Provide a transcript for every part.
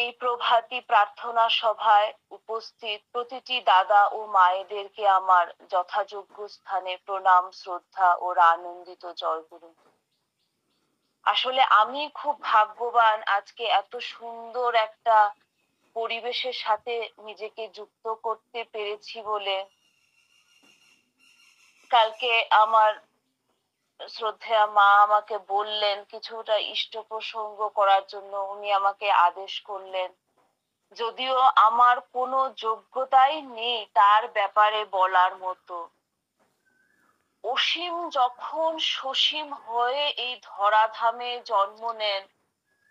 এই প্রভাতী প্রার্থনা সভায় উপস্থিত প্রতিটি দাদা ও মায়েদেরকে আমার যথাযোগ্য স্থানে প্রণাম, শ্রদ্ধা ও আনন্দিত জয়গুরু। আসলে আমি খুব ভাগ্যবান আজকে এত সুন্দর একটা পরিবেশের সাথে নিজেকে যুক্ত করতে পেরেছি বলে। কালকে আমার শ্রদ্ধেয়া মা আমাকে বললেন কিছুটা ইষ্ট প্রসঙ্গ করার জন্য, উনি আমাকে আদেশ করলেন। যদিও আমার কোনো যোগ্যতাই নেই তার ব্যাপারে বলার মতো, অসীম যখন সসীম হয়ে এই ধরাধামে জন্ম নেন,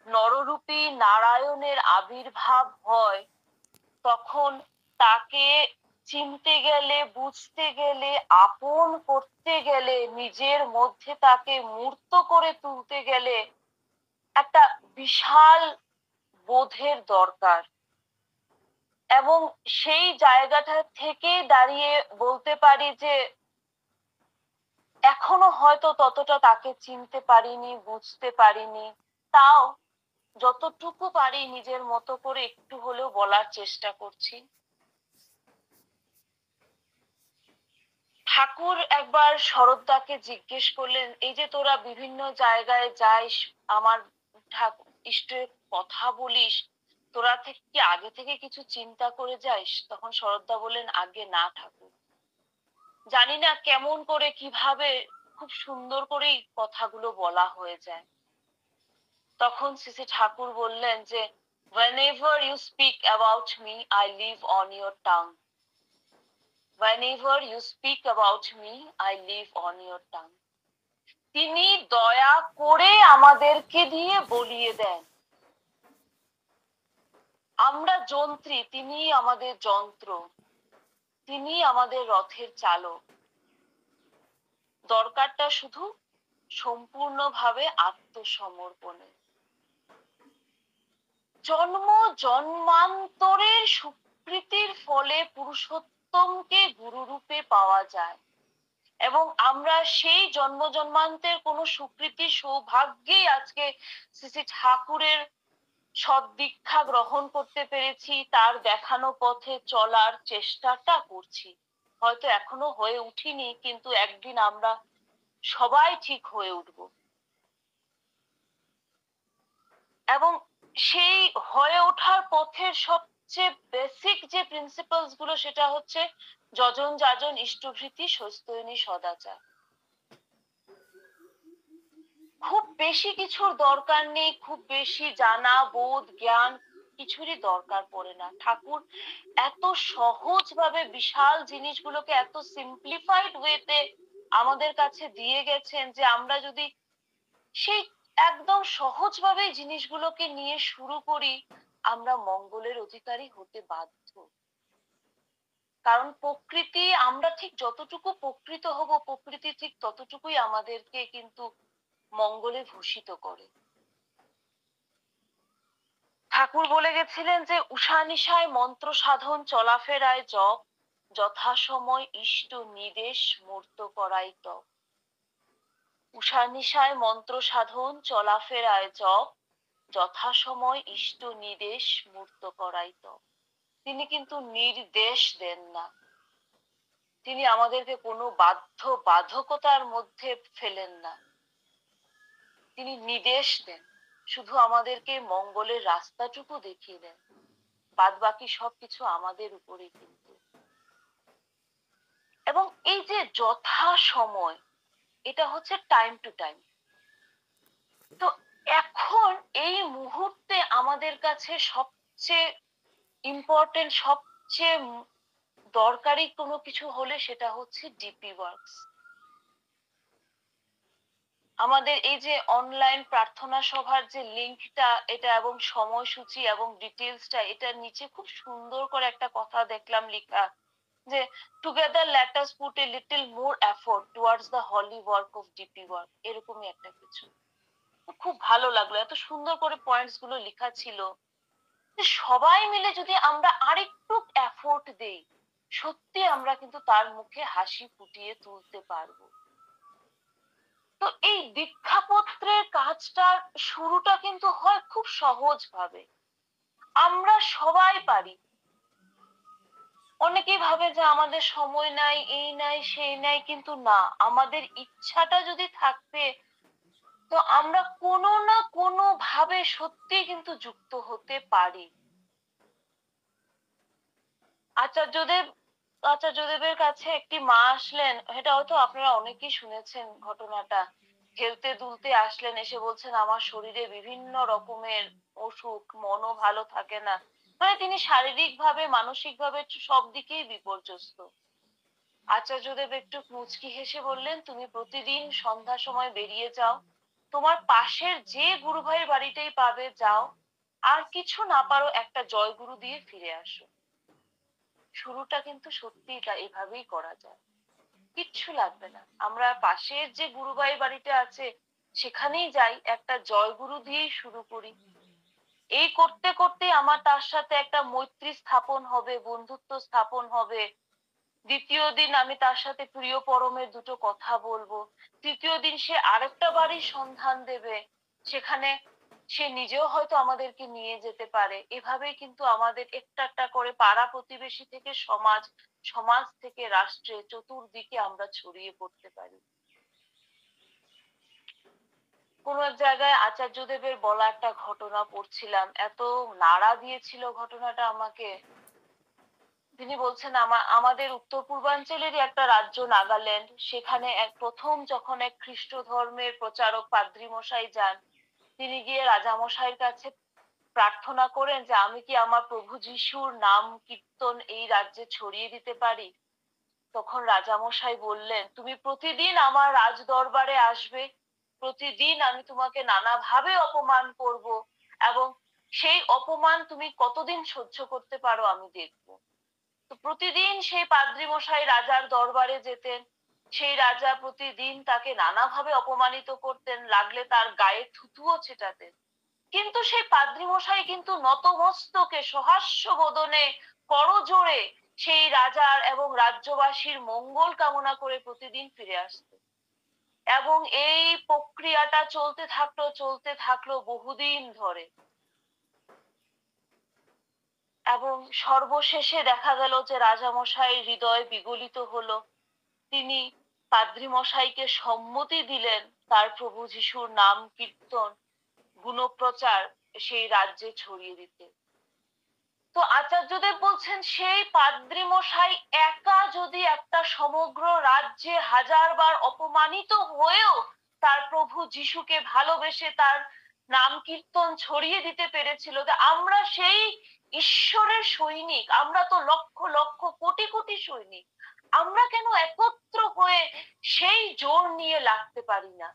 নররূপী নারায়ণের আবির্ভাব হয়, তখন তাকে চিনতে গেলে, বুঝতে গেলে, আপন করতে গেলে, নিজের মধ্যে তাকে মূর্ত করে তুলতে গেলে একটা বিশাল বোধের দরকার। এবং সেই জায়গাটা থেকে দাঁড়িয়ে বলতে পারি যে এখনো হয়তো ততটা তাকে চিনতে পারিনি, বুঝতে পারিনি। তাও যতটুকু পারি নিজের মতো করে একটু হলেও বলার চেষ্টা করছি। ঠাকুর একবার শরৎদাকে জিজ্ঞেস করলেন, এই যে তোরা বিভিন্ন জায়গায় যাইস, আমার ঠাকুর ইষ্টের কথা বলিস, তোরা থেকে কি আগে থেকে কিছু চিন্তা করে যাইস? তখন শরৎদা বললেন, আগে না ঠাকুর, জানি না কেমন করে কিভাবে খুব সুন্দর করেই কথাগুলো বলা হয়ে যায়। তখন শ্রী ঠাকুর বললেন যে whenever you speak about me I live on your tongue, whenever you speak about me I live on your tongue। তিনি দয়া করে আমাদেরকে দিয়ে বলিয়ে দেন, আমরা যন্ত্রী, তিনি আমাদের যন্ত্র, তিনি আমাদের রথের চালক। দরকারটা শুধু সম্পূর্ণভাবে আত্মসমর্পণে। জন্ম জন্মান্তরের সুকৃতির ফলে পুরুষোত্তমকে গুরুরূপে পাওয়া যায়, এবং আমরা সেই জন্ম জন্মান্তের কোন সুকৃতি সৌভাগ্যেই আজকে শ্রী ঠাকুরের সদ্দীক্ষা গ্রহণ করতে পেরেছি, তার দেখানো পথে চলার চেষ্টাটা করছি। হয়তো এখনো হয়ে উঠিনি, কিন্তু একদিন আমরা সবাই ঠিক হয়ে উঠব। এবং সেই হয়ে ওঠার পথের সবচেয়ে বেসিক যে প্রিন্সিপালস গুলো, সেটা হচ্ছে যজন যাজন ইষ্টভৃতি স্বস্ত্যয়নী সদাচার। খুব বেশি কিছুর দরকার নেই, খুব বেশি জানা, বোধ, জ্ঞান কিছুরই দরকার পড়ে না। ঠাকুর এত সহজ ভাবে বিশাল জিনিসগুলোকে এত সিম্পলিফাইড ওয়েতে আমাদের কাছে দিয়ে গেছেন যে আমরা যদি সেই একদম সহজভাবে জিনিসগুলোকে নিয়ে শুরু করি, আমরা মঙ্গলের অধিকারী হতে বাধ্য। কারণ প্রকৃতি, আমরা ঠিক যতটুকু প্রকৃত হব, প্রকৃতি ঠিক ততটুকুই আমাদেরকে কিন্তু মঙ্গলে ভূষিত করে। ঠাকুর বলে গেছিলেন যে উষানিশায় মন্ত্র সাধন, চলাফেরায় জপ, যথাসময় ইষ্ট নিদেশ মূর্ত করাই তপ। উষানিশায় মন্ত্র সাধন, চলাফেরায় জপ, যথাসময় ইষ্ট নিদেশ মূর্ত করাই তপ। তিনি কিন্তু নির্দেশ দেন না, তিনি আমাদেরকে কোনো বাধ্যকতার মধ্যে ফেলেন না, তিনি নির্দেশ দেন, শুধু আমাদেরকে মঙ্গলের রাস্তাটুকু দেখিয়ে দেন, বাদ বাকি সবকিছু আমাদের উপরে কিন্তু। এবং এই যে যথা সময়, এটা হচ্ছে টাইম টু টাইম। তো এখন এই মুহূর্তে আমাদের কাছে সবচেয়ে ইম্পর্টেন্ট, সবচেয়ে দরকারি কোনো কিছু হলে সেটা হচ্ছে ডিপি ওয়ার্কস। আমাদের এই যে অনলাইন প্রার্থনা সভার যে লিংকটা, এটা এবং সময়সূচি এবং ডিটেলসটা, এটার নিচে খুব সুন্দর করে একটা কথা দেখলাম লেখা, যে together let us put a little more effort towards the Holi work of DP work, এরকমই একটা কিছু। খুব ভালো লাগলো, এত সুন্দর করে পয়েন্টস গুলো লেখা ছিল। সবাই মিলে যদি আমরা আরেকটু এফোর্ট দেই, সত্যি আমরা কিন্তু তার মুখে হাসি ফুটিয়ে তুলতে পারবো। তো এই দীক্ষাপত্রের কাজটা শুরুটা কিন্তু হয় খুব সহজ ভাবে। আমরা সবাই পারি। অনেকেই ভাবে যে আমাদের সময় নাই, এই নাই, সেই নাই, কিন্তু না, আমাদের ইচ্ছাটা যদি থাকবে তো আমরা কোনো না কোনো ভাবে সত্যি কিন্তু যুক্ত হতে পারি। আচার্যদেব আচার্যদেবের কাছে একটি মা আসলেন, এটা হয়তো আপনারা অনেকেই শুনেছেন ঘটনাটা। হেলতে দুলতে আসলেন, এসে বলছেন আমার শরীরে বিভিন্ন রকমের অসুখ, মনও ভালো থাকে না। মানে তিনি শারীরিক ভাবে, মানসিক ভাবে সব দিকেই বিপর্যস্ত। আচার্যদেব একটু মুচকি হেসে বললেন, তুমি প্রতিদিন সন্ধ্যার সময় বেরিয়ে যাও, তোমার পাশের যে গুরু ভাইয়ের বাড়িতেই পাবে যাও, আর কিছু না পারো একটা জয়গুরু দিয়ে ফিরে আসো। শুরুটা কিন্তু সত্যিই এভাবেই করা যায়, কিচ্ছু লাগবে না। আমরা পাশের যে গুরু ভাইয়ের বাড়িতে আছে সেখানেই যাই, একটা জয়গুরু দিয়েই শুরু করি। এই করতে করতে আমার তার সাথে একটা মৈত্রী স্থাপন হবে, বন্ধুত্ব স্থাপন হবে। দ্বিতীয় দিন আমি তার সাথে প্রিয় পরমের দুটো কথা বলবো। তৃতীয় দিন সে আরেকটা বাড়ির সন্ধান দেবে, সেখানে সে নিজেও হয়তো আমাদেরকে নিয়ে যেতে পারে। এভাবেই কিন্তু আমাদের একটা একটা করে পাড়া প্রতিবেশী থেকে সমাজ, সমাজ থেকে রাষ্ট্রে, চতুর্দিকে আমরা ছড়িয়ে পড়তে পারি। কোন এক জায়গায় আচার্যদেবের বলা একটা ঘটনা পড়ছিলাম, এত নাড়া দিয়েছিল ঘটনাটা আমাকে। তিনি বলছেন আমাদের উত্তর পূর্বাঞ্চলেরই একটা রাজ্য নাগাল্যান্ড, সেখানে প্রথম যখন এক খ্রিস্ট ধর্মের প্রচারক পাদ্রী মশাই যান, তিনি গিয়ে রাজামশাইয়ের কাছে প্রার্থনা করেন যে আমি কি আমার প্রভু যিশুর নাম কীর্তন এই রাজ্যে ছড়িয়ে দিতে পারি। তখন রাজামশাই বললেন, তুমি প্রতিদিন আমার রাজ দরবারে আসবে, প্রতিদিন আমি তোমাকে নানাভাবে অপমান করব, এবং সেই অপমান তুমি কতদিন সহ্য করতে পারো আমি দেখব। তো প্রতিদিন সেই পাদ্রী মশাই রাজার দরবারে যেতেন। সেই রাজা প্রতিদিন তাকে নানাভাবে অপমানিত করতেন, লাগলে তার গায়ে থুতুও ছেটাতেন। কিন্তু সেই পাদ্রী মশাই কিন্তু নতমস্তকে সহাস্য বদনে করজোড়ে সেই রাজার এবং রাজ্যবাসীর মঙ্গল কামনা করে প্রতিদিন ফিরে আসতেন। এবং এই প্রক্রিয়াটা চলতে থাকলো বহুদিন ধরে। এবং সর্বশেষে দেখা গেল যে রাজামশাই হৃদয় বিগলিত হলো। তিনি পাদ্রী মশাইকে সম্মতি দিলেন তার প্রভু যিশুর নাম কীর্তন, গুণপ্রচার সেই রাজ্যে ছড়িয়ে দিতে। তো আচার্যদেব বলছেন, সেই পাদ্রী মশাই একা যদি একটা সমগ্র রাজ্যে হাজারবার অপমানিত হয়েও তার প্রভু যিশুকে ভালোবেসে তার নাম কীর্তন ছড়িয়ে দিতে পেরেছিল, আমরা সেই ঈশ্বরের সৈনিক, আমরা তো লক্ষ লক্ষ কোটি কোটি সৈনিক, আমরা কেন একত্র হয়ে সেই জোর নিয়ে লাগতে পারি না?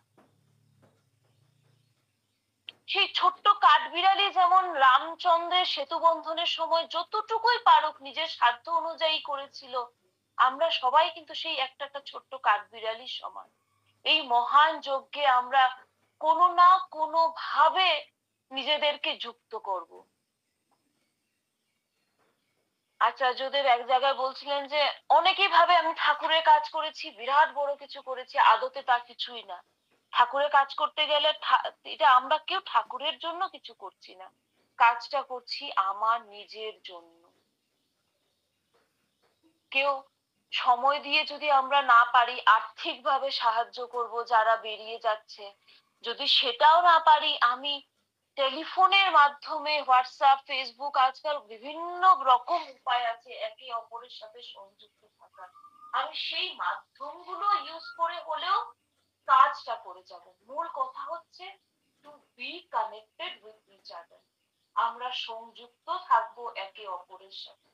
সেই ছোট্ট কাঠবিড়ালি যেমন রামচন্দ্রের সেতু বন্ধনের সময় যতটুকুই পারুক নিজের সাধ্য অনুযায়ী করেছিল, আমরা সবাই কিন্তু সেই একটা একটা ছোট্ট কাঠবিড়ালির সমান। এই মহান যজ্ঞে আমরা কোনো না কোনো ভাবে নিজেদেরকে যুক্ত করব। আচার্যদেব এক জায়গায় বলছিলেন যে অনেকেই ভাবে আমি ঠাকুরের কাজ করেছি, বিরাট বড় কিছু করেছি, আদতে তা কিছুই না। ঠাকুরের কাজ করতে গেলে এটা আমরা কেউ ঠাকুরের জন্য কিছু করছি না, কাজটা করছি আমার নিজের জন্য। কেউ সময় দিয়ে যদি আমরা না পারি আর্থিকভাবে সাহায্য করব যারা বেরিয়ে যাচ্ছে, যদি সেটাও না পারি আমি টেলিফোনের মাধ্যমে, হোয়াটসঅ্যাপ, ফেসবুক, আজকাল বিভিন্ন রকম উপায় আছে একে অপরের সাথে সংযুক্ত থাকার, আমি সেই মাধ্যমগুলো ইউজ করে হলেও কাজটা করে যাব। মূল কথা হচ্ছে to be connected with each other, আমরা সংযুক্ত থাকবো একে অপরের সাথে,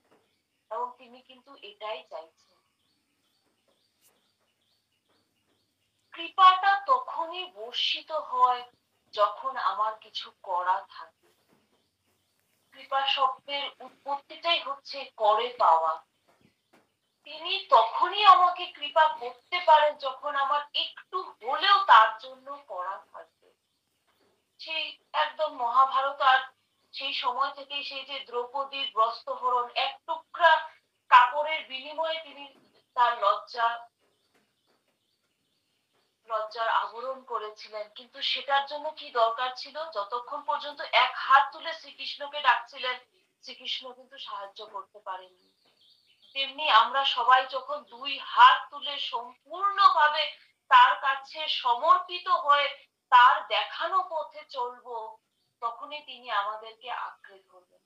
এবং তিনি কিন্তু এটাই চাইছেন। কৃপাটা তখনই বর্ষিত হয় যখন আমার কিছু করা থাকে। কৃপা শব্দের উৎপত্তিটাই হচ্ছে করে পাওয়া। তিনি তখনই আমাকে কৃপা করতে পারেন যখন আমার একটু হলেও তার জন্য করা থাকবে। সেই একদম মহাভারত আর সেই সময় থেকেই সেই যে দ্রৌপদীর বস্ত্রহরণ, এক টুকরা কাপড়ের বিনিময়ে তিনি তার লজ্জার আবরণ করেছিলেন, কিন্তু সেটার জন্য কি দরকার ছিল? যতক্ষণ পর্যন্ত এক হাত তুলে শ্রীকৃষ্ণকে ডাকছিলেন শ্রীকৃষ্ণ কিন্তু সাহায্য করতে পারেননি। তেমনি আমরা সবাই যখন দুই হাত তুলে সম্পূর্ণভাবে তার কাছে সমর্পিত হয়ে তার দেখানো পথে চলবো, তখনই তিনি আমাদেরকে আঁকড়ে ধরবেন।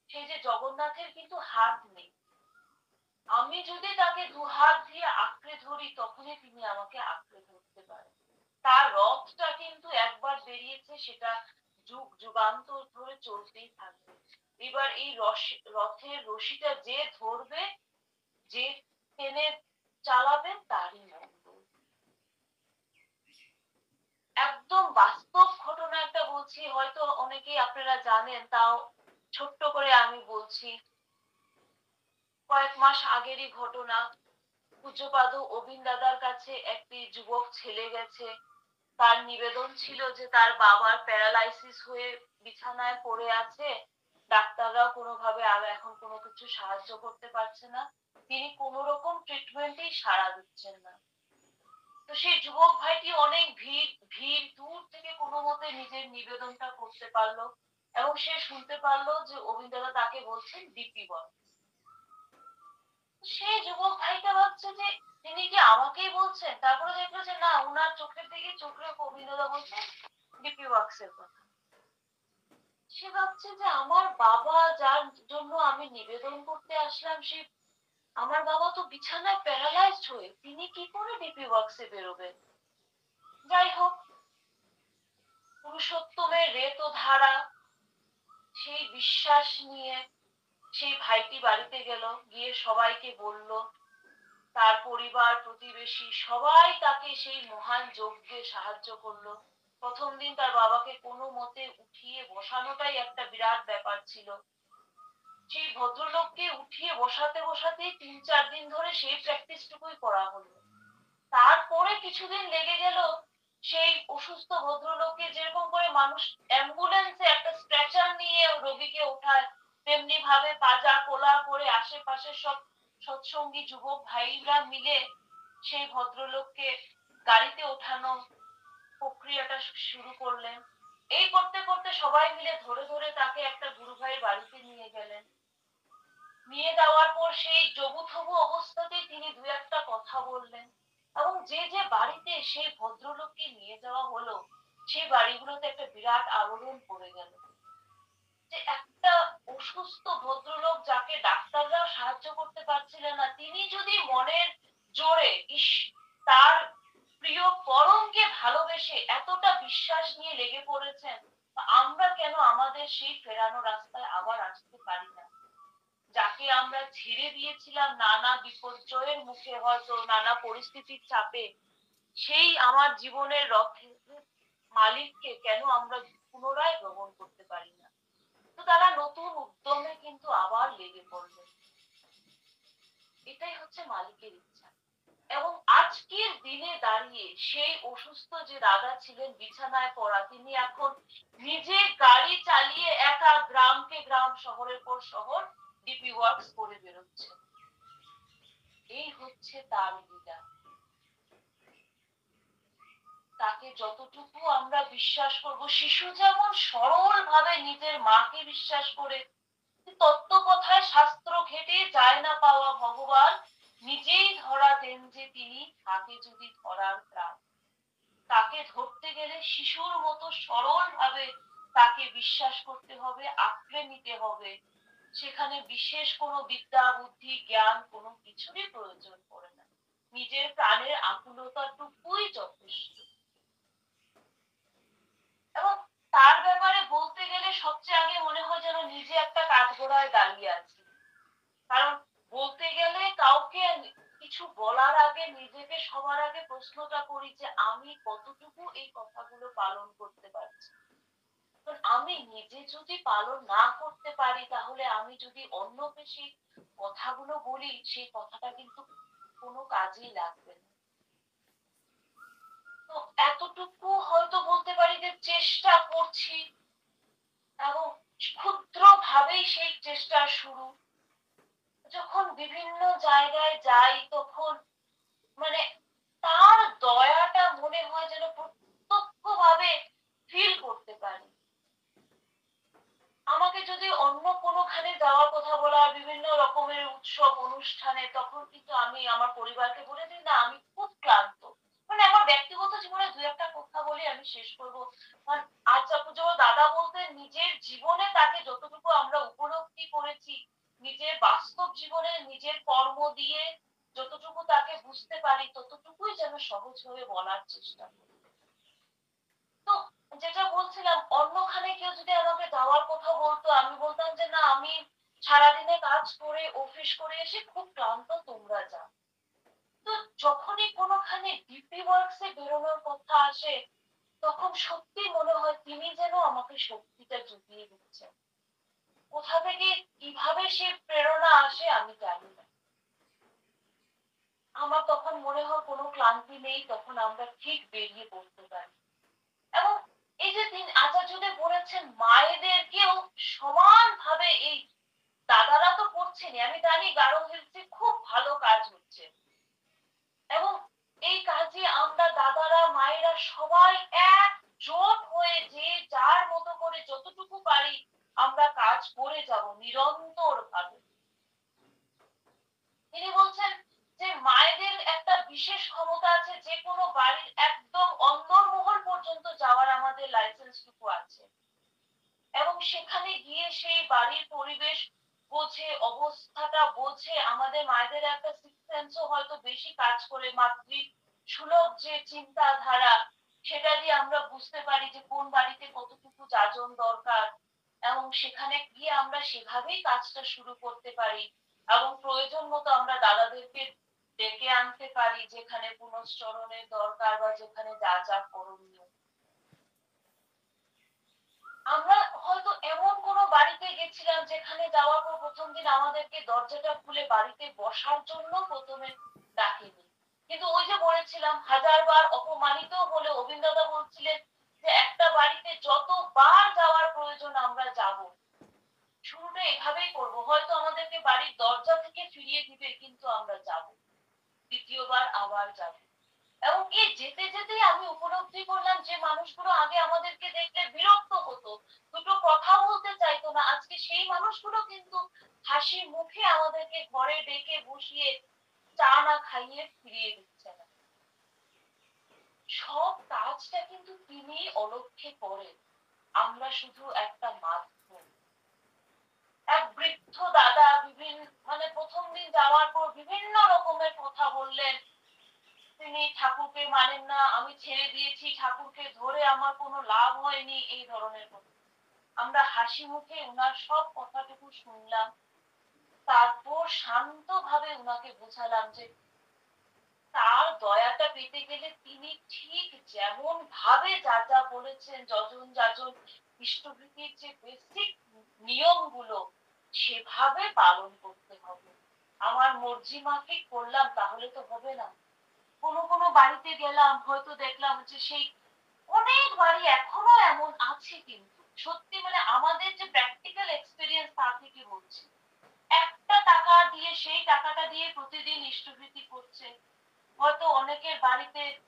সেই যে জগন্নাথের কিন্তু হাত নেই, আমি যদি তাকে দুহাত দিয়ে আঁকড়ে ধরি তখনই তিনি আমাকে আঁকড়ে ধরতে পারেন। তার রথটা কিন্তু একবার বেরিয়েছে, সেটা যুগ যুগান্তর ধরে চলতেই থাকবে। এবার এই রথের রশিটা যে ধরবে, যে টেনে চালাবেন তারই মঙ্গল। একদম বাস্তব ঘটনা একটা বলছি, হয়তো অনেকেই আপনারা জানেন, তাও ছোট্ট করে আমি বলছি। কয়েক মাস আগেরই ঘটনা। পূজ্যপাদ অবিন দাদার কাছে একটি যুবক ছেলে গেছে। তার নিবেদন ছিল যে তার বাবার প্যারালাইসিস হয়ে বিছানায় পড়ে আছে, ডাক্তাররাও কোনোভাবে আর এখন কোনো কিছু সাহায্য করতে পারছে না, তিনি কোনো রকম ট্রিটমেন্টেই সাড়া দিচ্ছেন না। তো সেই যুবক ভাইটি অনেক ভিড় ভিড় দূর থেকে কোনো মতে নিজের নিবেদনটা করতে পারলো, এবং সে শুনতে পারলো যে অবিন দাদা তাকে বলছেন ডিপি বল। সেই যুবক ভাইটা ভাবছে যে তিনি কি আমাকেই বলছেন, তারপরে দেখলো যে না, উনার চোখের দিকে চোখ রেখে অভিনেতা বলছে ডিপি ওয়ার্কস এর কথা। সে ভাবছে যে আমার বাবা, যার জন্য আমি নিবেদন করতে আসলাম, সে আমার বাবা তো বিছানায় প্যারালাইজড হয়ে, তিনি কি করে ডিপি ওয়ার্কস এ বেরোবেন। যাই হোক, পুরুষোত্তমের রেত ধারা, সেই বিশ্বাস নিয়ে সেই ভাইটি বাড়িতে গেল, গিয়ে সবাইকে বলল। তার পরিবার প্রতিবেশী সবাই তাকে সেই মহান যজ্ঞে সাহায্য করলো। প্রথম দিন তার বাবাকে কোনো মতে উঠিয়ে বসানোটাই একটা বিরাট ব্যাপার ছিল। সেই ভদ্রলোককে উঠিয়ে বসাতে বসাতেই 3-4 দিন ধরে সেই প্র্যাকটিসটুকুই করা হলো। তারপরে কিছুদিন লেগে গেল সেই অসুস্থ ভদ্রলোককে, যেরকম করে মানুষ অ্যাম্বুলেন্সে একটা স্ট্রেচার নিয়ে রোগীকে ওঠায়, তেমনি ভাবে পাজা কোলা করে আশেপাশে সব সৎসঙ্গী যুবক ভাইরা মিলে সেই ভদ্রলোককে গাড়িতে ওঠানো প্রক্রিয়াটা শুরু করলেন। এই করতে করতে সবাই মিলে ধরে ধরে তাকে একটা গুরু ভাইয়ের বাড়িতে নিয়ে গেলেন। নিয়ে যাওয়ার পর সেই জবুথবু অবস্থাতেই তিনি দু একটা কথা বললেন, এবং যে যে বাড়িতে সেই ভদ্রলোককে নিয়ে যাওয়া হলো, সেই বাড়িগুলোতে একটা বিরাট আলোড়ন পড়ে গেল। যে একটা অসুস্থ ভদ্রলোক, যাকে ডাক্তাররাও সাহায্য করতে পারছিলেন না, তিনি যদি মনের জোরে তার প্রিয় পরমকে ভালোবেসে এতটা বিশ্বাস নিয়ে লেগে পড়েছেন, আমরা কেন আমাদের সেই ফেরানো রাস্তায় আবার আসতে পারি না। যাকে আমরা ছেড়ে দিয়েছিলাম নানা বিপর্যয়ের মুখে, হয়তো নানা পরিস্থিতির চাপে, সেই আমার জীবনের রথের মালিককে কেন আমরা পুনরায় গ্রহণ করতে পারি না। তো তারা নতুন উদ্যমে কিন্তু আবার লেগে পড়লেন। এটাই হচ্ছে মালিকের ইচ্ছা। এবং আজকের দিনে দাঁড়িয়ে সেই অসুস্থ যে দাদা ছিলেন বিছানায় পড়া, তিনি এখন নিজে গাড়ি চালিয়ে একা গ্রামকে গ্রাম, শহরের পর শহর ডিপি ওয়ার্কস করে বেরোচ্ছে। এই হচ্ছে তার লীলা। তাকে যতটুকু আমরা বিশ্বাস করব, শিশু যেমন সরল ভাবে নিজের মাকে বিশ্বাস করে, তত্ত্ব কথায় শাস্ত্র ঘেটে যায় না পাওয়া ভগবান নিজেই ধরা দেন যে তিনি থাকে যদি ধরার প্রাণ। তাকে ধরতে গেলে শিশুর মতো সরল ভাবে তাকে বিশ্বাস করতে হবে, আঁকড়ে নিতে হবে। সেখানে বিশেষ কোনো বিদ্যা বুদ্ধি জ্ঞান কোনো কিছুরই প্রয়োজন পড়ে না, নিজের প্রাণের আকুলতাটুকুই যথেষ্ট। এবং তার ব্যাপারে বলতে গেলে সবচেয়ে আগে মনে হয় যেন নিজে একটা কাঠগড়ায় দাঁড়িয়ে আছি। কারণ বলতে গেলে কাউকে কিছু বলার আগে নিজেকে সবার আগে প্রশ্নটা করি যে আমি কতটুকু এই কথাগুলো পালন করতে পারছি। আমি নিজে যদি পালন না করতে পারি, তাহলে আমি যদি অন্যকে সেই কথাগুলো বলি, সেই কথাটা কিন্তু কোনো কাজেই লাগবে না। তো এতটুকু হয়তো বলতে পারি যে চেষ্টা করছি, এবং ক্ষুদ্র ভাবেই সেই চেষ্টা শুরু। যখন বিভিন্ন জায়গায় যাই, তখন মানে তার দয়াটা মনে হয় যেন প্রত্যক্ষ ভাবে ফিল করতে পারি। আমাকে যদি অন্য কোনোখানে যাওয়ার কথা বলা হয় বিভিন্ন রকমের উৎসব অনুষ্ঠানে, তখন কিন্তু আমি আমার পরিবারকে বলে দিই, "না, আমি খুব ক্লান্ত।" মানে আমার ব্যক্তিগত জীবনে ২-১ টা কথা বলে আমি শেষ করব। কারণ আচ্ছা পুজো দাদা বলতেন নিজের জীবনে তাকে যতটুকু আমরা উপলব্ধি করেছি, নিজের বাস্তব জীবনে নিজের কর্ম দিয়ে যতটুকু তাকে বুঝতে পারি, ততটুকুই যেন সহজভাবে বলার চেষ্টা করি। তো যেটা বলছিলাম, অন্যখানে কেউ যদি আমাকে যাওয়ার কথা বলতো, আমি বলতাম যে, "না, আমি সারাদিনে কাজ করে, অফিস করে এসে খুব ক্লান্ত, তোমরা যাও।" তো যখনই কোনোখানে ডিপি ওয়ার্কস এ বেরোনোর কথা আসে, তখন সত্যিই মনে হয় তিনি যেন আমাকে শক্তিটা জুগিয়ে দিচ্ছেন। কোথা থেকে কিভাবে সে প্রেরণা আসে আমি জানি না। আমার তখন মনে হয় কোনো ক্লান্তি নেই, তখন আমরা ঠিক বেরিয়ে পড়তে পারি। এবং এই যে আচার্যদেব বলেছেন মায়েদেরকেও সমানভাবে এই দাদারা তো করছেনই। আমি জানি গারো হিলসে খুব ভালো কাজ হচ্ছে। এবং এই কাজে আমরা দাদারা, মায়েরা সবাই একজোট হয়ে যে যার মতো করে যতটুকু পারি আমরা কাজ করে যাব নিরন্তরভাবে। তিনি বলছেন যে মায়েদের একটা বিশেষ ক্ষমতা আছে, যে কোনো বাড়ির একদম অন্দরমহল পর্যন্ত যাওয়ার আমাদের লাইসেন্সটুকু আছে। এবং সেখানে গিয়ে সেই বাড়ির পরিবেশ বোঝে, অবস্থাটা বোঝে। আমাদের মায়েদের একটা সিক্স সেন্সও হয়তো বেশি কাজ করে, সুলভ যে চিন্তাধারা, সেটা দিয়ে আমরা বুঝতে পারি যে কোন বাড়িতে কতটুকু যাজন দরকার। এবং সেখানে গিয়ে আমরা সেভাবেই কাজটা শুরু করতে পারি। এবং প্রয়োজন মতো আমরা দাদাদেরকে ডেকে আনতে পারি যেখানে পুনশ্চরণের দরকার বা যেখানে যা যা করণীয়। আমরা হয়তো এমন কোনো বাড়িতে গেছিলাম যেখানে যাওয়ার পর ১ম দিন আমাদেরকে দরজাটা খুলে বাড়িতে বসার জন্য ১ম এ ডাকেনি। কিন্তু ওই যে বলেছিলাম, হাজারবার অপমানিত হলে অবিন দাদা বলছিলেন যে, "একটা বাড়িতে যতবার যাওয়ার প্রয়োজন আমরা যাব। শুরুটা এভাবেই করব। হয়তো আমাদেরকে বাড়ির দরজা থেকে ফিরিয়ে দিবে, কিন্তু আমরা যাব। ২য় বার আবার যাব।" এবং এই যেতে যেতেই আমি উপলব্ধি করলাম যে মানুষগুলো আগে আমাদেরকে দেখলে বিরক্ত হতো, দুটো কথা বলতে চাইতো না, আজকে সেই মানুষগুলো কিন্তু হাসি মুখে আমাদেরকে ঘরে ডেকে বসিয়ে চা না খাইয়ে ফিরিয়ে দিচ্ছে না। সব কাজটা কিন্তু তিনি অলক্ষ্যে করেন, আমরা শুধু একটা মাধ্যম। এক বৃদ্ধ দাদা মানে ১ম দিন যাওয়ার পর বিভিন্ন রকমের কথা বললেন। তিনি ঠাকুরকে মানেন না, আমি ছেড়ে দিয়েছি, ঠাকুরকে ধরে আমার কোনো লাভ হয়নি, এই ধরনের কথা। আমরা হাসি মুখে উনার সব কথাটুকু শুনলাম। তারপর শান্তভাবে উনাকে বোঝালাম যে তার দয়াটা পেতে গেলে তিনি ঠিক যেমন ভাবে যা যা বলেছেন, যজন যাজন ইষ্টভৃতির যে বেসিক নিয়মগুলো সেভাবে পালন করতে হবে। আমার মর্জি মাফিক করলাম তাহলে তো হবে না। কোনো কোনো বাড়িতে গেলাম, হয়তো দেখলাম যে সেই অনেক বাড়ি এখনো এমন আছে, কিন্তু সত্যি মানে আমাদের যে প্র্যাকটিক্যাল এক্সপেরিয়েন্স তা থেকে বলছি। একটা টাকা দিয়ে সেই টাকাটা দিয়ে প্রতিদিন ইষ্টভৃতি করছে। হয়তো অনেকের বাড়িতে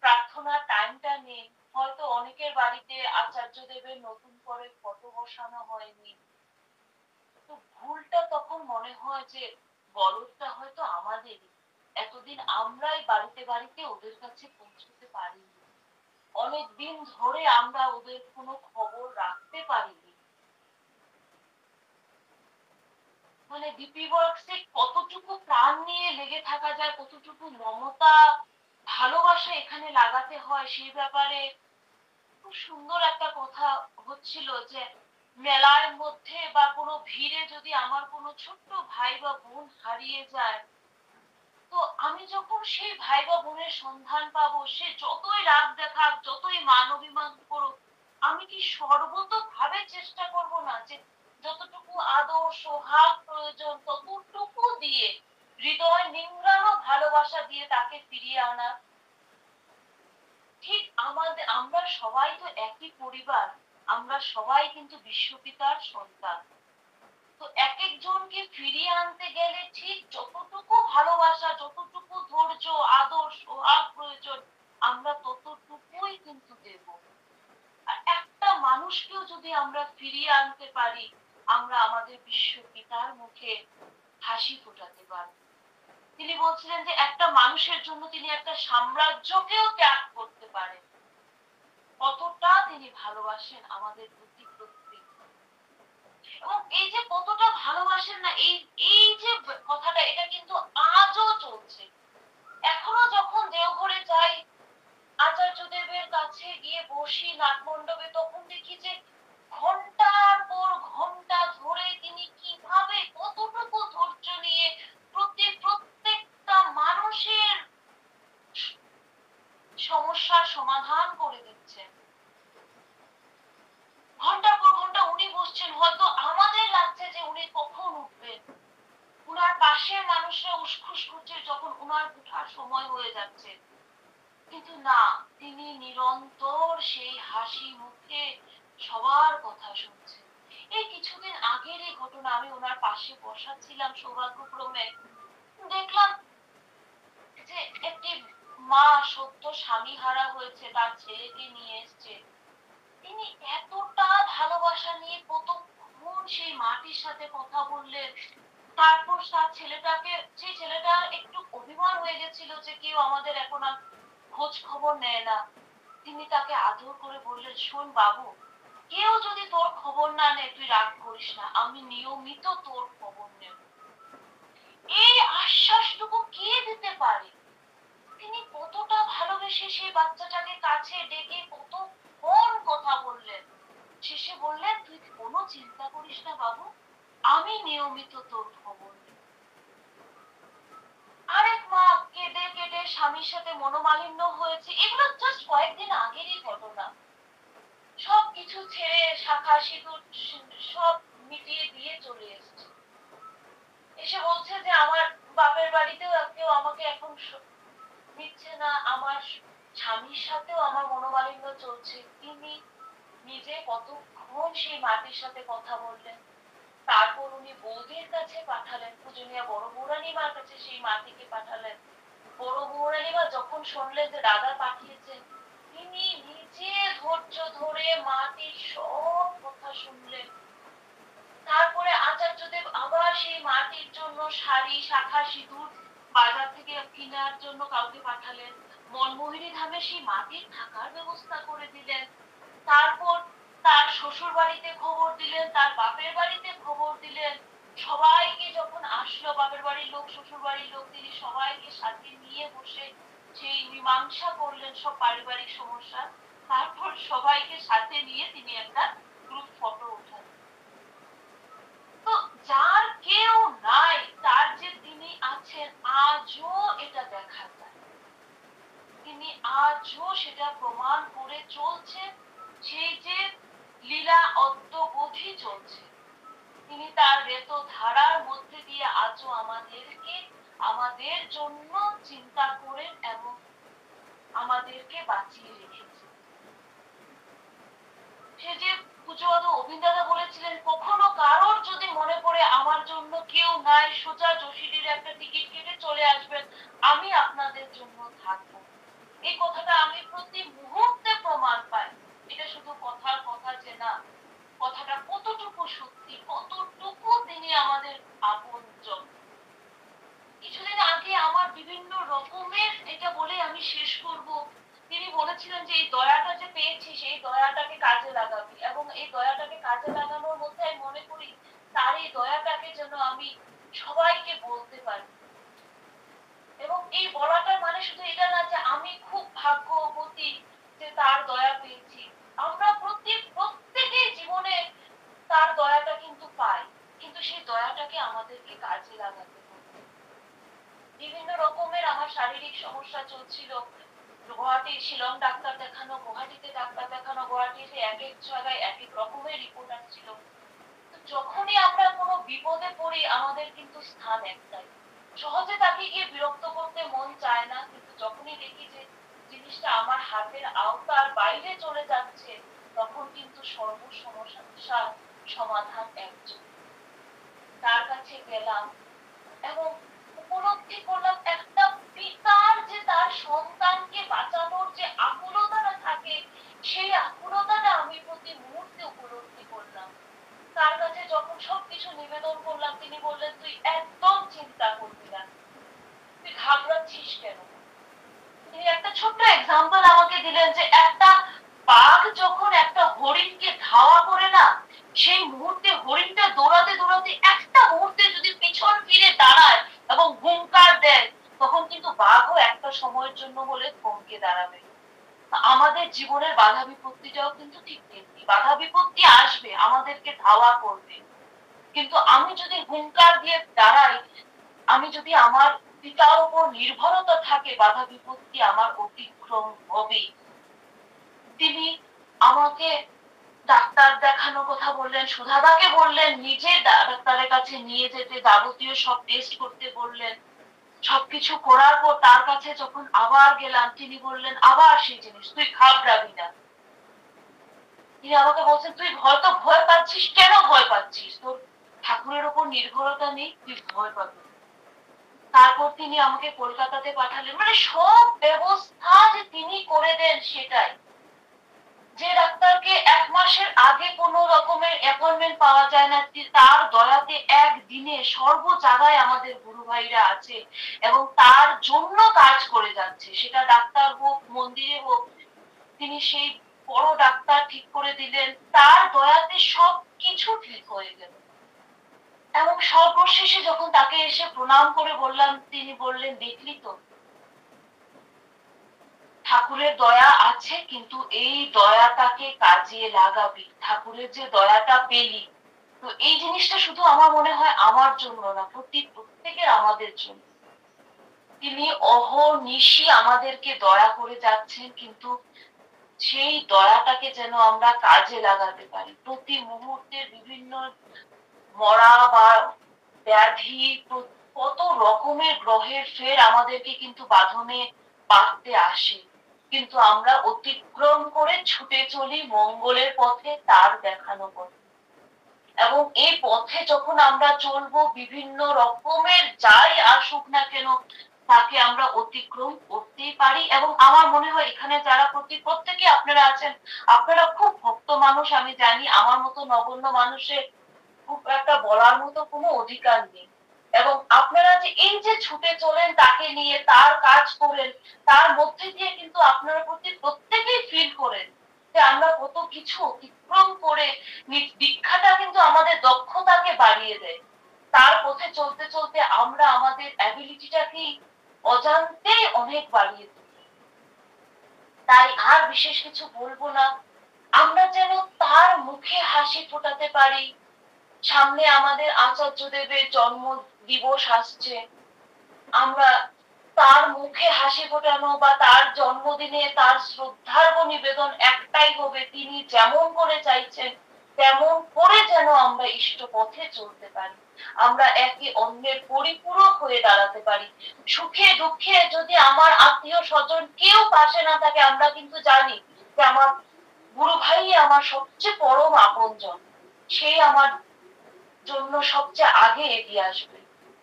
প্রার্থনার টাইমটা নেই। হয়তো অনেকের বাড়িতে আচার্যদেবের নতুন করে ফটো বসানো হয়নি। তো ভুলটা তখন মনে হয় যে গলতটা হয়তো আমাদেরই। এতদিন আমরাই বাড়িতে বাড়িতে ওদের কাছে পৌঁছতে পারিনি। অনেকদিন ধরে আমরা ওদের কোনো খবর রাখতে পারিনি। মানে ডিপি ওয়ার্কসে কতটুকু প্রাণ নিয়ে লেগে থাকা যায়, কতটুকু মমতা, ভালোবাসা এখানে লাগাতে হয়, সেই ব্যাপারে খুব সুন্দর একটা কথা হচ্ছিল যে মেলার মধ্যে বা কোনো ভিড়ে যদি আমার কোনো ছোট্ট ভাই বা বোন হারিয়ে যায়, তো আমি যখন সেই ভাই বা বোনের সন্ধান পাবো, সে যতই রাগ দেখাক, যতই মান অভিমান করুক, আমি কি সর্বতোভাবে চেষ্টা করব না যে যতটুকু আদর সোহাগ প্রয়োজন ততটুকু দিয়ে হৃদয় নিংড়ানো ভালোবাসা দিয়ে তাকে ফিরিয়ে আনা। ঠিক আমরা সবাই তো একই পরিবার, আমরা সবাই কিন্তু বিশ্বপিতার সন্তান। তো একেকজনকে ফিরিয়ে আনতে গেলে ঠিক যতটুকু ভালোবাসা, যতটুকু ধৈর্য, আদর, সোহাগ প্রয়োজন আমরা ততটুকুই কিন্তু দেব। আর একটা মানুষকেও যদি আমরা ফিরিয়ে আনতে পারি, আমরা আমাদের বিশ্ব পিতার মুখে হাসি ফোটাতে পারবো। তিনি বলছিলেন যে একটা মানুষের জন্য তিনি একটা সাম্রাজ্যকেও ত্যাগ করতে পারেন। কতটা তিনি ভালোবাসেন আমাদের প্রতি প্রত্যেক। এবং এই যে কতটা ভালোবাসেন না, এই যে কথাটা, এটা কিন্তু আজও চলছে। এখনো যখন দেওঘরে যাই, আচার্যদেবের কাছে গিয়ে বসি নাটমণ্ডপে, তখন দেখি যে ঘন্টার পর ঘন্টা ধরে তিনি কিভাবে কতটুকু ধৈর্য নিয়ে প্রত্যেকটা মানুষের সমস্যার সমাধান করে দিচ্ছেন। ঘন্টার পর ঘন্টা উনি বসছেন, হয়তো আমাদের লাগছে যে উনি কখন উঠবেন, উনার পাশের মানুষরা উসখুস করছে যখন উনার উঠার সময় হয়ে যাচ্ছে, কিন্তু না, তিনি নিরন্তর সেই হাসি মুখে সবার কথা শুনছেন। এই কিছুদিন আগের এই ঘটনা, আমি ওনার পাশে বসা ছিলাম সৌভাগ্যক্রমে, দেখলাম যে একটি মা সদ্য স্বামী হারা হয়েছে, তার ছেলেকে নিয়ে এসছে। তিনি এতটা ভালোবাসা নিয়ে কতক্ষণ সেই মাটির সাথে কথা বললেন। তারপর তার ছেলেটাকে, সেই ছেলেটার একটু অভিমান হয়ে গেছিল যে কেউ আমাদের এখন আর খোঁজ খবর নেয় না। তিনি তাকে আদর করে বললেন, শোন বাবু, কেউ যদি তোর খবর না নেয় তুই রাগ করিস না, আমি নিয়মিত তোর খবর নেব। এই আশ্বাসটুকু কে দিতে পারে? তিনি কতটা ভালোবেসে সেই বাচ্চাটাকে কাছে ডেকে কতক্ষণ কথা বললেন। শেষে বললেন, তুই কোনো চিন্তা করিস না বাবু, আমি নিয়মিত তোর খবর নেব। আরেক মা কেঁদে কেটে স্বামীর সাথে মনোমালিন্য হয়েছে, এগুলো জাস্ট কয়েকদিন আগেরই ঘটনা। সবকিছু ছেড়ে শাঁখা সিঁদুর সব মিটিয়ে দিয়ে চলে এসেছে। এসে বলছে যে আমার বাপের বাড়িতেও কেউ আমাকে এখন নিচ্ছে না, আমার স্বামীর সাথেও আমার মনোমালিন্য চলছে। তিনি নিজে কতক্ষণ সেই মাটির সাথে কথা বললেন। তারপর উনি বৌদির কাছে পাঠালেন, পূজনীয়া বড় বৌরানীমার কাছে সেই মাটিকে পাঠালেন। বড় বৌরানীমা যখন শুনলেন যে দাদা পাঠিয়েছেন, তিনি নিজে ধৈর্য ধরে মাটির সব কথা শুনলেন। তারপরে আচার্যদেব আবার সেই মাটির জন্য শাড়ি, শাঁখা সিঁদুর বাজার থেকে কেনার জন্য কাউকে পাঠালেন। মনমোহিনী ধামে সেই মাটির থাকার ব্যবস্থা করে দিলেন। তারপর তার শ্বশুর বাড়িতে খবর দিলেন, তার বাপের বাড়িতে খবর দিলেন। সবাইকে যখন আসলো, বাপের বাড়ির লোক, শ্বশুর বাড়ির লোক, তিনি সবাইকে সাথে নিয়ে বসে সেই মীমাংসা করলেন সব পারিবারিক সমস্যা। তারপর সবাইকে সাথে নিয়ে তিনি একটা গ্রুপ ফটো ওঠালেন। তো যার কেউ নাই, তার যে তিনি আছেন আজও এটা দেখা যায়। তিনি আজও সেটা প্রমাণ করে চলছেন। সেই যে লীলা অদ্যাবধি চলছে, তিনি তার রেত ধারার মধ্যে দিয়ে আজও আমাদেরকে, আমাদের জন্য চিন্তা করেন এবং আমাদেরকে বাঁচিয়ে রেখেছে। সে যে পূজ্যপাদ অভিনদাদা বলেছিলেন, কখনো কারোর যদি মনে পড়ে আমার জন্য কেউ নাই, সোজা যশিডির একটা টিকিট কেটে চলে আসবেন, আমি আপনাদের জন্য থাকবো। এই কথাটা আমি প্রতি মুহূর্তে প্রমাণ পাই। এটা শুধু কথার কথা যে না, কথাটা কতটুকু সত্যি, কতটুকু তিনি আমাদের আপনজন। কিছুদিন আগে আমার বিভিন্ন রকমের, এটা বলে আমি শেষ করব, তিনি বলেছিলেন যে এই দয়াটা যে পেয়েছি সেই দয়াটাকে কাজে লাগাবি, এবং এই দয়াটাকে কাজে লাগানোর মধ্যে আমি মনে করি তার এই দয়াটাকে যেন আমি সবাইকে বলতে পারি। এবং এই বলাটার মানে শুধু এটা না যে আমি খুব ভাগ্যবতী যে তার দয়া পেয়েছি। আমরা প্রত্যেকেই জীবনে তার দয়াটা কিন্তু পাই, কিন্তু সেই দয়াটাকে আমাদেরকে কাজে লাগাতে হবে। বিভিন্ন রকমের আমার শারীরিক সমস্যা চলছিল, গুয়াহাটির শিলং ডাক্তার দেখানো, গুয়াহাটিতে ডাক্তার দেখানো, গুয়াহাটিতে এক এক জায়গায় এক এক রকমের রিপোর্ট আসছিল। তো যখনই আমরা কোনো বিপদে পড়ি, আমাদের কিন্তু স্থান একটাই। সহজে তাকে গিয়ে বিরক্ত করতে মন চায় না, কিন্তু যখনই দেখি যে জিনিসটা আমার হাতের আওতার বাইরে চলে যাচ্ছে, তখন কিন্তু সর্ব সমস্যার সমাধান একজন। তার কাছে গেলাম এবং উপলব্ধি করলাম একটা পিতার যে তার সন্তানকে বাঁচানোর যে আকুলতাটা থাকে, সেই আকুলতাটা আমি প্রতি মুহূর্তে তার কাছে যখন সবকিছু নিবেদন করলাম, তিনি বললেন, তুই একদম চিন্তা করবি না, তুই ঘাবড়াচ্ছিস কেন। তিনি একটা ছোট্ট এক্সাম্পল আমাকে দিলেন যে একটা বাঘ যখন একটা হরিণকে ধাওয়া করে না, সেই মুহূর্তে হরিণটা দৌড়াতে দৌড়াতে একটা মুহূর্তে যদি পিছন ফিরে দাঁড়ায় এবং হুঙ্কার দেয়, তখন কিন্তু বাঘও একটা সময়ের জন্য হলে থমকে দাঁড়াবে। আমাদের জীবনের বাধা বিপত্তিটাও কিন্তু ঠিক তেমনি। বাধা বিপত্তি আসবে, আমাদেরকে ধাওয়া করবে, কিন্তু আমি যদি হুঙ্কার দিয়ে দাঁড়াই, আমি যদি আমার পিতার উপর নির্ভরতা থাকে, বাধা বিপত্তি আমার অতিক্রম হবে। তিনি আমাকে ডাক্তার দেখানোর কথা বললেন, সুধাদাকে বললেন নিজে ডাক্তারের কাছে নিয়ে যেতে, যাবতীয় সব টেস্ট করতে বললেন। সবকিছু করার পর তার কাছে যখন আবার গেলাম, তিনি বললেন আবার সেই জিনিস, তুই ঘাবড়াবি না। তিনি আমাকে বলছেন, তুই হয়তো ভয় পাচ্ছিস, কেন ভয় পাচ্ছিস? তোর ঠাকুরের উপর নির্ভরতা নেই, তুই ভয় পাবি। তারপর তিনি আমাকে কলকাতাতে পাঠালেন। মানে সব ব্যবস্থা যে তিনি করে দেন সেটাই। যে ডাক্তারকে 1 মাসের আগে কোনো রকমের অ্যাপয়েন্টমেন্ট পাওয়া যায় না, তার দয়াতে একদিনে সর্ব জায়গায় আমাদের গুরু ভাইরা আছে এবং তার জন্য কাজ করে যাচ্ছে। সেটা ডাক্তার হোক, মন্দিরে হোক, তিনি সেই বড় ডাক্তার ঠিক করে দিলেন। তার দয়াতে সবকিছু ঠিক হয়ে গেল। এবং সর্বশেষে যখন তাকে এসে প্রণাম করে বললাম, তিনি বললেন, দেখলি তো, ঠাকুরের দয়া আছে, কিন্তু এই দয়াটাকে কাজে লাগাবি। ঠাকুরের যে দয়াটা পেলি, তো এই জিনিসটা শুধু আমার মনে হয় আমার জন্য না, প্রত্যেকের আমাদের জন্য। তিনি অহর্নিশি আমাদেরকে দয়া করে যাচ্ছেন, কিন্তু সেই দয়াটাকে যেন আমরা কাজে লাগাতে পারি। প্রতি মুহূর্তে বিভিন্ন মরা বা ব্যাধি, কত রকমের গ্রহের ফের আমাদেরকে কিন্তু বাঁধনে বাঁধতে আসে, কিন্তু আমরা অতিক্রম করে ছুটে চলি মঙ্গলের পথে, তার দেখানো পথে। এবং এই পথে যখন আমরা চলবো, বিভিন্ন রকমের যাই আসুক না কেন, তাকে আমরা অতিক্রম করতেই পারি। এবং আমার মনে হয় এখানে যারা প্রত্যেকে আপনারা আছেন, আপনারা খুব ভক্ত মানুষ, আমি জানি। আমার মতো নগণ্য মানুষের খুব একটা বলার মতো কোনো অধিকার নেই। এবং আপনারা যে এই যে ছুটে চলেন তাকে নিয়ে, তার কাজ করেন, তার মধ্যে দিয়ে কিন্তু আপনারা প্রত্যেকেই ফিল করেন যে আমরা কত কিছু অতিক্রম করে, দীক্ষাটা কিন্তু আমাদের দক্ষতাকে বাড়িয়ে দেয়। তার পথে চলতে চলতে আমরা আমাদের অ্যাবিলিটিটাকেই অজান্তেই অনেক বাড়িয়ে দিই। তাই আর বিশেষ কিছু বলবো না। আমরা যেন তার মুখে হাসি ফোটাতে পারি। সামনে আমাদের আচার্যদেবের জন্ম দিবস আসছে, আমরা তার মুখে হাসি ফোটানো বা তার জন্মদিনে তার শ্রদ্ধার্ঘ্য নিবেদন একটাই হবে, তিনি যেমন করে চাইছেন তেমন করে যেন আমরা ইষ্ট পথে চলতে পারি, আমরা একে অন্যের পরিপূরক হয়ে দাঁড়াতে পারি। সুখে দুঃখে যদি আমার আত্মীয় স্বজন কেউ পাশে না থাকে, আমরা কিন্তু জানি যে আমার গুরু ভাই আমার সবচেয়ে পরম আপনজন, সেই আমার জন্য সবচেয়ে আগে এগিয়ে আসবে।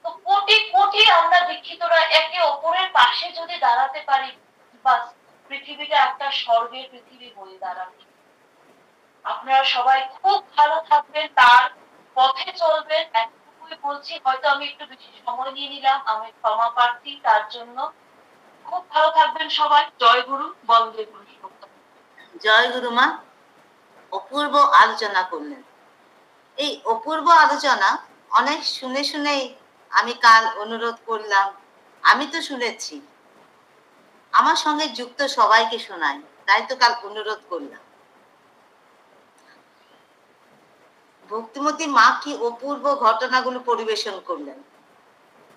তো কোটি কোটি আমরা দীক্ষিতরা একে অপরের পাশে যদি দাঁড়াতে পারি, বাস পৃথিবীটা একটা স্বর্গের পৃথিবী হয়ে দাঁড়াবে। আপনারা সবাই খুব ভালো থাকবেন, তার পথে চলবেন, এতটুকুই বলছি। হয়তো আমি একটু বেশি সময় নিয়ে নিলাম, আমি ক্ষমা প্রার্থী তার জন্য। খুব ভালো থাকবেন সবাই। জয় গুরু, বন্দে গুরু। জয় গুরু মা। অপূর্ব আলোচনা করলেন। এই অপূর্ব আলোচনা অনেক শুনে শুনেই আমি কাল অনুরোধ করলাম, আমি তো শুনেছি, আমার সঙ্গে যুক্ত সবাইকে শোনাই, তাই তো কাল অনুরোধ করলাম। ভক্তিমতী মা কি অপূর্ব ঘটনাগুলো পরিবেশন করলেন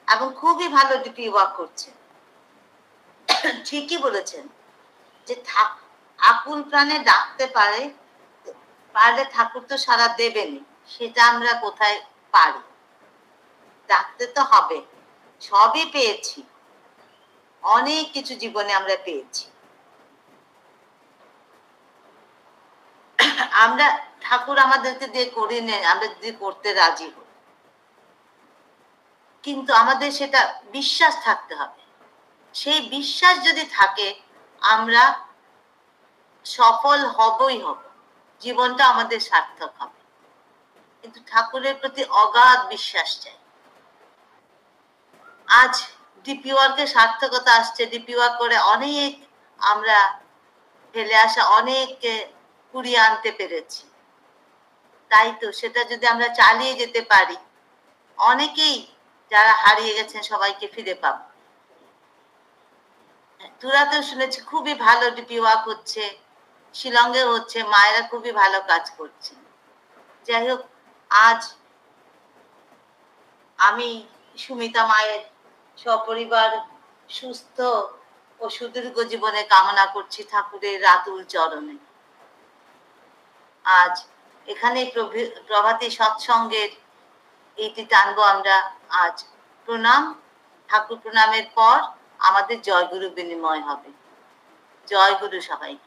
এবং খুবই ভালো ডিপি ওয়ার্ক করছেন। ঠিকই বলেছেন যে আকুল প্রাণে ডাকতে পারলে ঠাকুর তো সারা দেবেনি, সেটা আমরা কোথায় পারি? ডাকতে তো হবে। সবই পেয়েছি, অনেক কিছু জীবনে আমরা পেয়েছি। আমরা ঠাকুর আমাদেরকে দিয়ে করি নেই, আমরা যদি করতে রাজি হই, কিন্তু আমাদের সেটা বিশ্বাস থাকতে হবে। সেই বিশ্বাস যদি থাকে, আমরা সফল হবই হব, জীবনটা আমাদের সার্থক হবে। কিন্তু ঠাকুরের প্রতি অগাধ বিশ্বাস চাই। আজ ডিপি ওয়ার্কের সার্থকতা আসছে, ডিপি ওয়ার্ক করে অনেক আমরা ফেলে আসা অনেককে কুড়িয়ে আনতে পেরেছি। তাই তো সেটা যদি আমরা চালিয়ে যেতে পারি, অনেকেই যারা হারিয়ে গেছেন সবাইকে ফিরে পাবো। তুরাতেও শুনেছি খুবই ভালো ডিপি ওয়ার্ক হচ্ছে, শিলংয়ে হচ্ছে, মায়েরা খুবই ভালো কাজ করছেন। যাই হোক, আজ আমি সুমিতা মায়ের সপরিবার সুস্থ ও সুদীর্ঘ জীবনে কামনা করছি ঠাকুরের রাতুল চরণে। আজ এখানে প্রভাতী সৎসঙ্গের এইটি টানবো আমরা আজ। প্রণাম। ঠাকুর প্রণামের পর আমাদের জয়গুরু বিনিময় হবে। জয়গুরু সবাইকে।